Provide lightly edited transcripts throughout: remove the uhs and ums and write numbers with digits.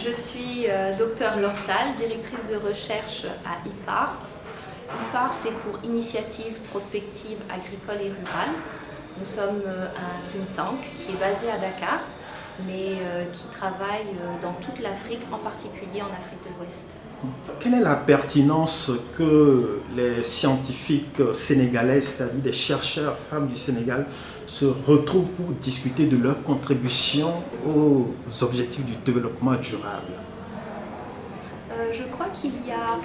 Je suis Dr Lortal, directrice de recherche à IPAR. IPAR, c'est pour Initiative Prospective Agricole et Rurale. Nous sommes un think tank qui est basé à Dakar, mais qui travaille dans toute l'Afrique, en particulier en Afrique de l'Ouest. Quelle est la pertinence que les scientifiques sénégalais, c'est-à-dire des chercheurs femmes du Sénégal, se retrouvent pour discuter de leur contribution aux objectifs du développement durable? Je crois qu'il y a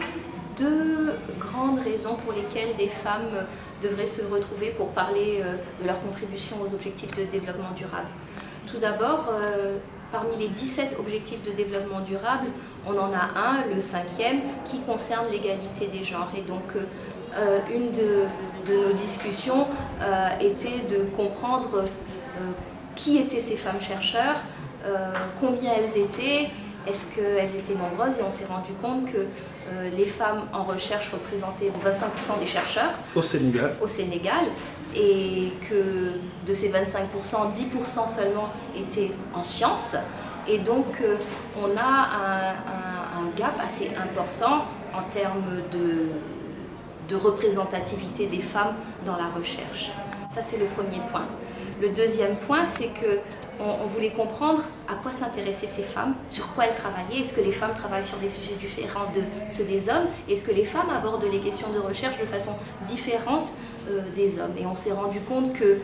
deux grandes raisons pour lesquelles des femmes devraient se retrouver pour parler de leur contribution aux objectifs de développement durable. Tout d'abord, parmi les 17 objectifs de développement durable, on en a un, le 5e, qui concerne l'égalité des genres. Et donc, une de nos discussions était de comprendre qui étaient ces femmes chercheurs, combien elles étaient, est-ce qu'elles étaient nombreuses, et on s'est rendu compte que les femmes en recherche représentaient 25% des chercheurs au Sénégal, et que de ces 25%, 10% seulement étaient en sciences. Et donc, on a un gap assez important en termes de représentativité des femmes dans la recherche. Ça, c'est le premier point. Le deuxième point, c'est qu'on voulait comprendre à quoi s'intéressaient ces femmes, sur quoi elles travaillaient. Est-ce que les femmes travaillent sur des sujets différents de ceux des hommes? Est-ce que les femmes abordent les questions de recherche de façon différente des hommes? Et on s'est rendu compte qu'il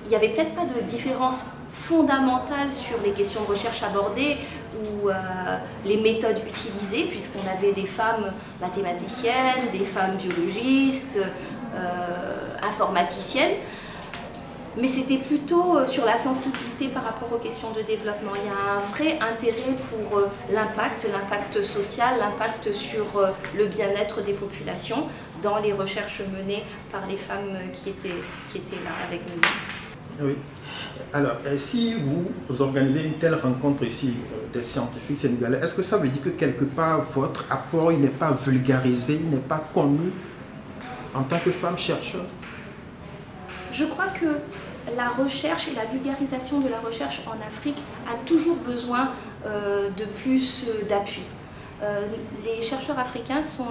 n'y avait peut-être pas de différence fondamentale sur les questions de recherche abordées ou les méthodes utilisées, puisqu'on avait des femmes mathématiciennes, des femmes biologistes, informaticiennes. Mais c'était plutôt sur la sensibilité par rapport aux questions de développement. Il y a un vrai intérêt pour l'impact social, l'impact sur le bien-être des populations dans les recherches menées par les femmes qui étaient là avec nous. Oui. Alors, si vous organisez une telle rencontre ici des scientifiques sénégalais, est-ce que ça veut dire que quelque part votre apport n'est pas vulgarisé, il n'est pas connu en tant que femme chercheur? Je crois que la recherche et la vulgarisation de la recherche en Afrique a toujours besoin de plus d'appui. Les chercheurs africains sont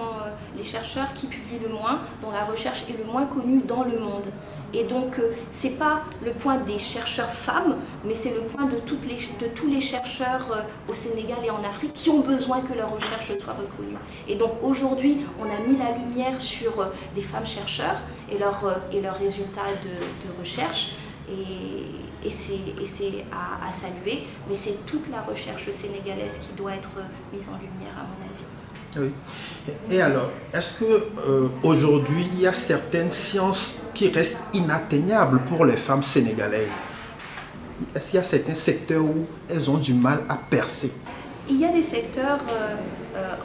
les chercheurs qui publient le moins, dont la recherche est le moins connue dans le monde. Et donc, ce n'est pas le point des chercheurs femmes, mais c'est le point de tous les chercheurs au Sénégal et en Afrique qui ont besoin que leur recherche soit reconnue. Et donc, aujourd'hui, on a mis la lumière sur des femmes chercheurs et leurs résultats de recherche. Et c'est à saluer, mais c'est toute la recherche sénégalaise qui doit être mise en lumière, à mon avis. Oui. Et alors, est-ce qu'aujourd'hui, il y a certaines sciences qui restent inatteignables pour les femmes sénégalaises? Est-ce qu'il y a certains secteurs où elles ont du mal à percer? Il y a des secteurs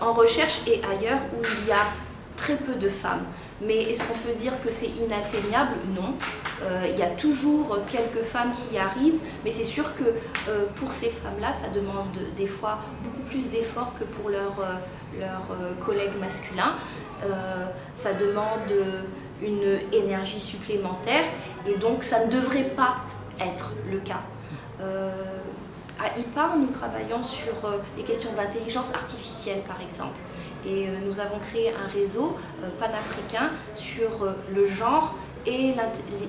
en recherche et ailleurs où il y a très peu de femmes. Mais est-ce qu'on peut dire que c'est inatteignable? Non. Il y a toujours quelques femmes qui y arrivent, mais c'est sûr que pour ces femmes-là, ça demande des fois beaucoup plus d'efforts que pour leurs collègues masculins. Ça demande une énergie supplémentaire et donc ça ne devrait pas être le cas. À IPAR, nous travaillons sur les questions d'intelligence artificielle, par exemple. Et nous avons créé un réseau panafricain sur le genre et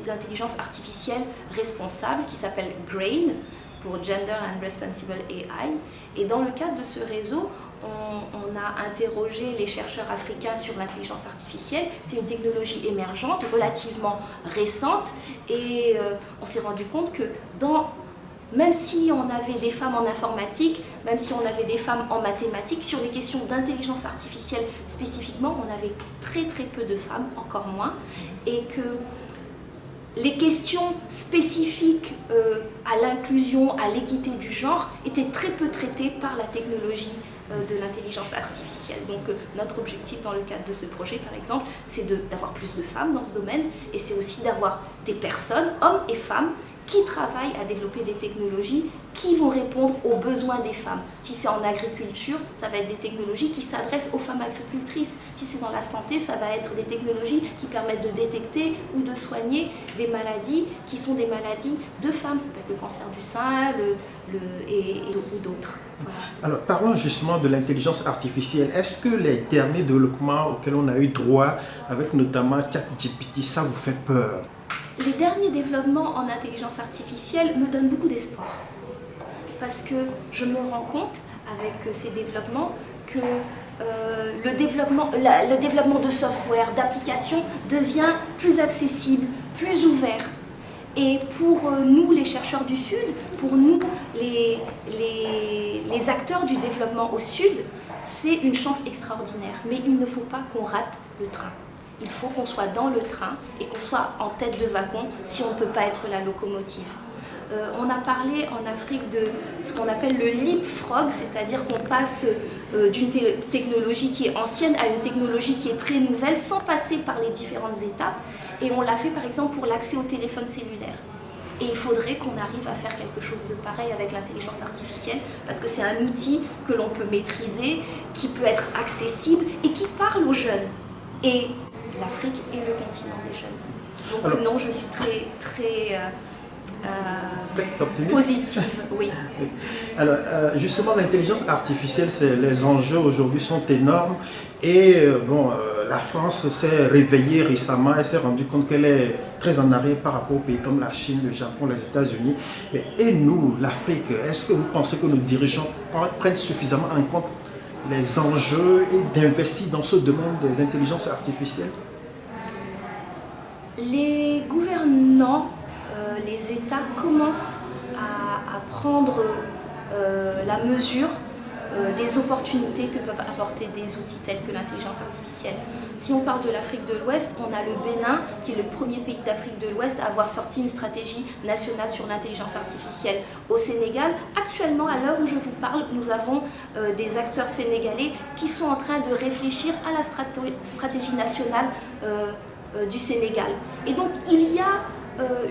l'intelligence artificielle responsable qui s'appelle GRAIN, pour Gender and Responsible AI. Et dans le cadre de ce réseau, on a interrogé les chercheurs africains sur l'intelligence artificielle. C'est une technologie émergente, relativement récente, et on s'est rendu compte que même si on avait des femmes en informatique, même si on avait des femmes en mathématiques, sur les questions d'intelligence artificielle spécifiquement, on avait très très peu de femmes, encore moins, et que les questions spécifiques à l'inclusion, à l'équité du genre, étaient très peu traitées par la technologie de l'intelligence artificielle. Donc notre objectif dans le cadre de ce projet, par exemple, c'est d'avoir plus de femmes dans ce domaine, et c'est aussi d'avoir des personnes, hommes et femmes, qui travaillent à développer des technologies qui vont répondre aux besoins des femmes. Si c'est en agriculture, ça va être des technologies qui s'adressent aux femmes agricultrices. Si c'est dans la santé, ça va être des technologies qui permettent de détecter ou de soigner des maladies qui sont des maladies de femmes. Ça peut être le cancer du sein ou d'autres. Voilà. Alors, parlons justement de l'intelligence artificielle. Est-ce que les derniers développements auxquels on a eu droit, avec notamment ChatGPT, ça vous fait peur? Les derniers développements en intelligence artificielle me donnent beaucoup d'espoir. Parce que je me rends compte, avec ces développements, que le développement de software, d'applications, devient plus accessible, plus ouvert. Et pour nous, les chercheurs du Sud, pour nous, les acteurs du développement au Sud, c'est une chance extraordinaire. Mais il ne faut pas qu'on rate le train. Il faut qu'on soit dans le train et qu'on soit en tête de wagon si on ne peut pas être la locomotive. On a parlé en Afrique de ce qu'on appelle le leapfrog, c'est-à-dire qu'on passe d'une technologie qui est ancienne à une technologie qui est très nouvelle sans passer par les différentes étapes. Et on l'a fait par exemple pour l'accès au téléphone cellulaire. Et il faudrait qu'on arrive à faire quelque chose de pareil avec l'intelligence artificielle parce que c'est un outil que l'on peut maîtriser, qui peut être accessible et qui parle aux jeunes. Et l'Afrique est le continent des jeunes. Donc alors, non, je suis très positive, oui. Alors, justement, l'intelligence artificielle, les enjeux aujourd'hui sont énormes et la France s'est réveillée récemment, elle s'est rendue compte qu'elle est très en arrière par rapport aux pays comme la Chine, le Japon, les États-Unis. Et nous, l'Afrique, est-ce que vous pensez que nos dirigeants prennent suffisamment en compte les enjeux et d'investir dans ce domaine des intelligences artificielles? Les gouvernants, les États commencent à prendre la mesure des opportunités que peuvent apporter des outils tels que l'intelligence artificielle. Si on parle de l'Afrique de l'Ouest, on a le Bénin, qui est le premier pays d'Afrique de l'Ouest à avoir sorti une stratégie nationale sur l'intelligence artificielle. Au Sénégal, actuellement, à l'heure où je vous parle, nous avons des acteurs sénégalais qui sont en train de réfléchir à la stratégie nationale du Sénégal. Et donc, il y a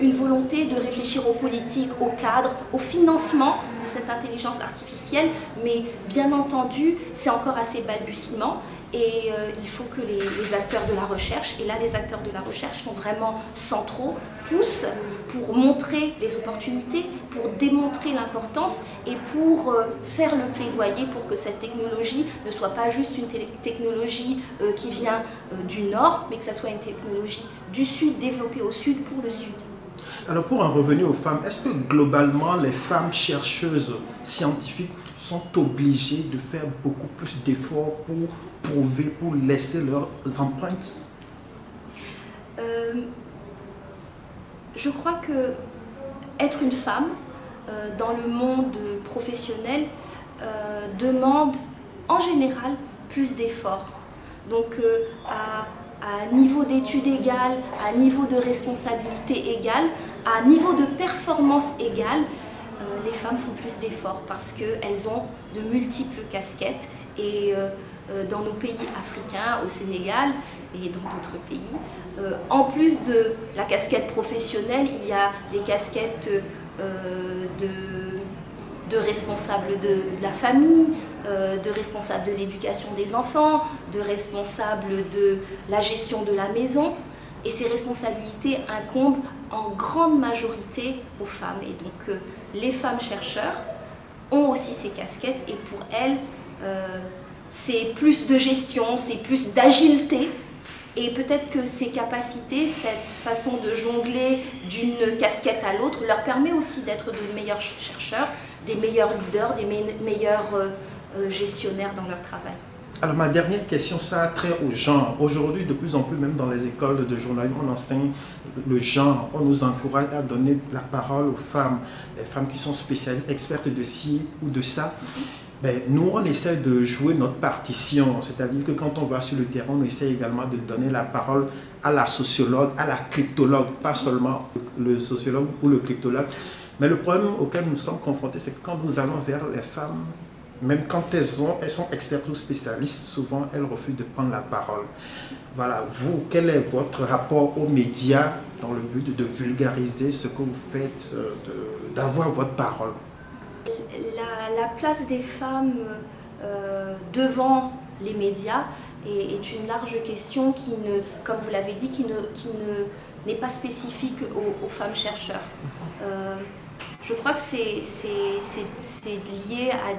une volonté de réfléchir aux politiques, au cadre, au financement de cette intelligence artificielle, mais bien entendu, c'est encore assez balbutiement et il faut que les acteurs de la recherche, et là les acteurs de la recherche sont vraiment centraux, poussent pour montrer les opportunités, pour démontrer l'importance et pour faire le plaidoyer pour que cette technologie ne soit pas juste une technologie qui vient du Nord, mais que ça soit une technologie du Sud, développée au Sud pour le Sud. Alors pour en revenir aux femmes, est-ce que globalement les femmes chercheuses scientifiques sont obligées de faire beaucoup plus d'efforts pour prouver, pour laisser leurs empreintes? Je crois que être une femme dans le monde professionnel demande en général plus d'efforts. Donc à niveau d'études égal, à niveau de responsabilité égal, à niveau de performance égale, les femmes font plus d'efforts parce qu'elles ont de multiples casquettes et dans nos pays africains, au Sénégal et dans d'autres pays, en plus de la casquette professionnelle, il y a des casquettes de responsables de la famille, de responsables de l'éducation des enfants, de responsables de la gestion de la maison. Et ces responsabilités incombent en grande majorité aux femmes. Et donc les femmes chercheurs ont aussi ces casquettes et pour elles, c'est plus de gestion, c'est plus d'agilité. Et peut-être que ces capacités, cette façon de jongler d'une casquette à l'autre leur permet aussi d'être de meilleurs chercheurs, des meilleurs leaders, des meilleurs gestionnaires dans leur travail. Alors ma dernière question, ça a trait au genre. Aujourd'hui, de plus en plus, même dans les écoles de journalisme, on enseigne le genre. On nous encourage à donner la parole aux femmes, les femmes qui sont spécialistes, expertes de ci ou de ça. Ben, nous, on essaie de jouer notre partition, c'est-à-dire que quand on va sur le terrain, on essaie également de donner la parole à la sociologue, à la cryptologue, pas seulement le sociologue ou le cryptologue. Mais le problème auquel nous sommes confrontés, c'est que quand nous allons vers les femmes Même quand elles sont expertes ou spécialistes, souvent elles refusent de prendre la parole. Voilà, vous, quel est votre rapport aux médias dans le but de vulgariser ce que vous faites, d'avoir votre parole? La place des femmes devant les médias est une large question qui ne, comme vous l'avez dit, n'est pas spécifique aux femmes chercheurs. Je crois que c'est lié à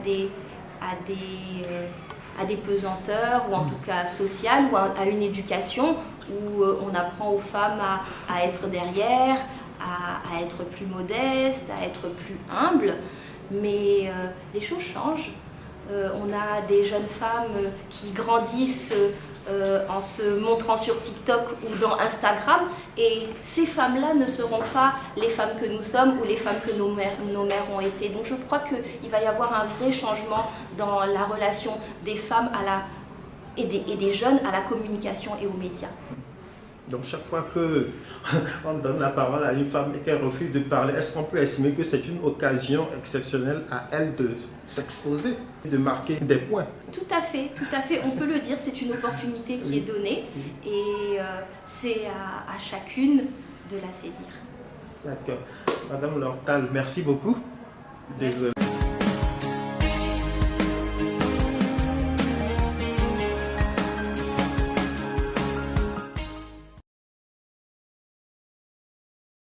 des pesanteurs, ou en tout cas sociales, ou à une éducation où on apprend aux femmes à être derrière, à être plus modestes, à être plus humbles. Mais les choses changent. On a des jeunes femmes qui grandissent en se montrant sur TikTok ou dans Instagram, et ces femmes-là ne seront pas les femmes que nous sommes ou les femmes que nos mères ont été. Donc je crois qu'il va y avoir un vrai changement dans la relation des femmes et des jeunes à la communication et aux médias. Donc chaque fois qu'on donne la parole à une femme et qu'elle refuse de parler, est-ce qu'on peut estimer que c'est une occasion exceptionnelle à elle de s'exposer, de marquer des points? Tout à fait, on peut le dire, c'est une opportunité qui est donnée, et c'est à chacune de la saisir. D'accord. Madame Lortal, merci beaucoup. Merci.